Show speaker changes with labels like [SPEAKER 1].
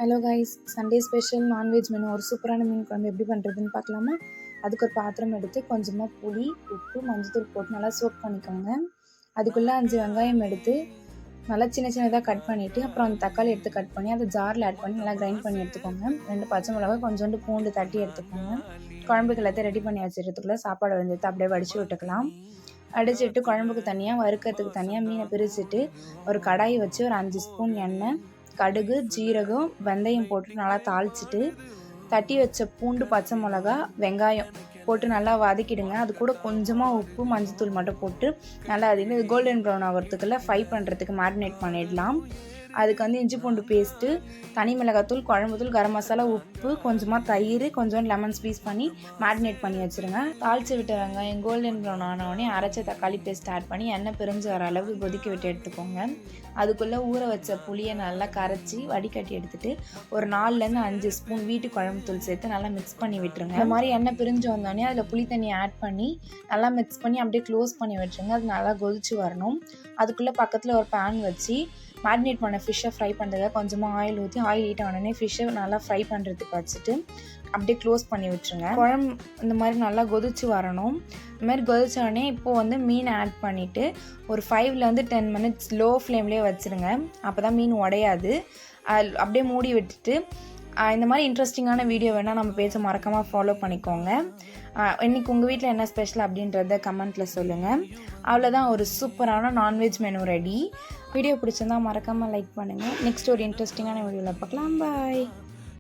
[SPEAKER 1] Hello guys, Sunday special non veg menu ஒரு சூப்பரான மீன் குழம்பு எப்படி பண்ணுறதுன்னு பார்க்கலாமா? அதுக்கு ஒரு பாத்திரம் எடுத்து கொஞ்சமாக புளி, உப்பு, மஞ்சத்தூள் போட்டு நல்லா சோக் பண்ணிக்கோங்க. அதுக்குள்ளே 5 வெங்காயம் எடுத்து நல்லா சின்ன சின்னதாக கட் பண்ணிவிட்டு, அப்புறம் அந்த தக்காளி எடுத்து கட் பண்ணி அதை ஜாரில் ஆட் பண்ணி நல்லா கிரைண்ட் பண்ணி எடுத்துக்கோங்க. 2 பச்சை மிளகா, கொஞ்சோண்டு பூண்டு தட்டி எடுத்துக்கோங்க. குழம்புக்கு எல்லாத்தையும் ரெடி பண்ணி வச்சுக்கிறதுக்குள்ளே சாப்பாடு வெந்தயத்தை அப்படியே வடித்து விட்டுக்கலாம். அடிச்சுட்டு குழம்புக்கு தனியாக, வறுக்கிறதுக்கு தனியாக மீனை பிரிச்சுட்டு ஒரு கடாயை வச்சு ஒரு 5 ஸ்பூன் எண்ணெய், கடுகு, ஜீரகம், வெந்தயம் போட்டு நல்லா தாளிச்சிட்டு தட்டி வச்ச பூண்டு, பச்சை மிளகா, வெங்காயம் போட்டு நல்லா வதக்கிடுங்க. அது கூட கொஞ்சமாக உப்பு, மஞ்சத்தூள் மட்டும் போட்டு நல்லா அது கோல்டன் ப்ரௌன் ஆகிறதுக்குள்ள ஃப்ரை பண்ணுறதுக்கு மேரினேட் பண்ணிடலாம். அதுக்கு இஞ்சி பூண்டு பேஸ்ட்டு, தனி மிளகாத்தூள், குழம்புத்தூள், கரம் மசாலா, உப்பு, கொஞ்சமாக தயிர், கொஞ்சோண்டு லெமன் ஸ்பீஸ் பண்ணி மேரினேட் பண்ணி வச்சுருங்க. தாளித்து விட்ட வெங்காயம் கோல்டன் ப்ரௌன் ஆனவுடனே அரைச்ச தக்காளி பேஸ்ட் ஆட் பண்ணி எண்ணெய் பிரிஞ்சு வர அளவுக்கு கொதிக்க விட்டு எடுத்துக்கோங்க. அதுக்குள்ளே ஊற வச்ச புளியை நல்லா கரைச்சி வடிகட்டி எடுத்துகிட்டு ஒரு 4லேருந்து 5 ஸ்பூன் வீட்டு குழம்புத்தூள் சேர்த்து நல்லா மிக்ஸ் பண்ணி விட்டுருங்க. இந்த மாதிரி எண்ணெய் பிரிஞ்சு வந்தோடனே அதில் புளி தண்ணி ஆட் பண்ணி நல்லா மிக்ஸ் பண்ணி அப்படியே க்ளோஸ் பண்ணி விட்டுருங்க. அது நல்லா கொதிச்சு வரணும். அதுக்குள்ளே பக்கத்தில் ஒரு பேன் வச்சு மேரினேட் பண்ண ஃபிஷ்ஷை ஃப்ரை பண்ணுறதுக்காக கொஞ்சமாக ஆயில் ஊற்றி ஆயில் ஹீட் ஆனோடனே ஃபிஷ்ஷை நல்லா ஃப்ரை பண்ணுறதுக்கு வச்சுட்டு அப்படியே க்ளோஸ் பண்ணி விட்டுருங்க. குழம்பு இந்த மாதிரி நல்லா கொதிச்சு வரணும். இந்த மாதிரி கொதிச்சோடனே இப்போது மீனை ஆட் பண்ணிவிட்டு ஒரு 5லேருந்து 10 மினிட்ஸ் லோ ஃப்ளேம்லேயே வச்சுருங்க. அப்போ தான் மீன் உடையாது. அப்படியே மூடி விட்டுட்டு இந்த மாதிரி இன்ட்ரெஸ்டிங்கான வீடியோ வேணால் நம்ம பேச மறக்காமல் ஃபாலோ பண்ணிக்கோங்க. இன்றைக்கி உங்கள் வீட்டில் என்ன ஸ்பெஷல் அப்படின்றத கமெண்ட்டில் சொல்லுங்கள். அவ்வளோதான், ஒரு சூப்பரான நான்வெஜ் மெனு ரெடி. வீடியோ பிடிச்சிருந்தா மறக்காமல் லைக் பண்ணுங்கள். நெக்ஸ்ட் ஒரு இன்ட்ரெஸ்டிங்கான வீடியோவில் பார்க்கலாம். பாய்.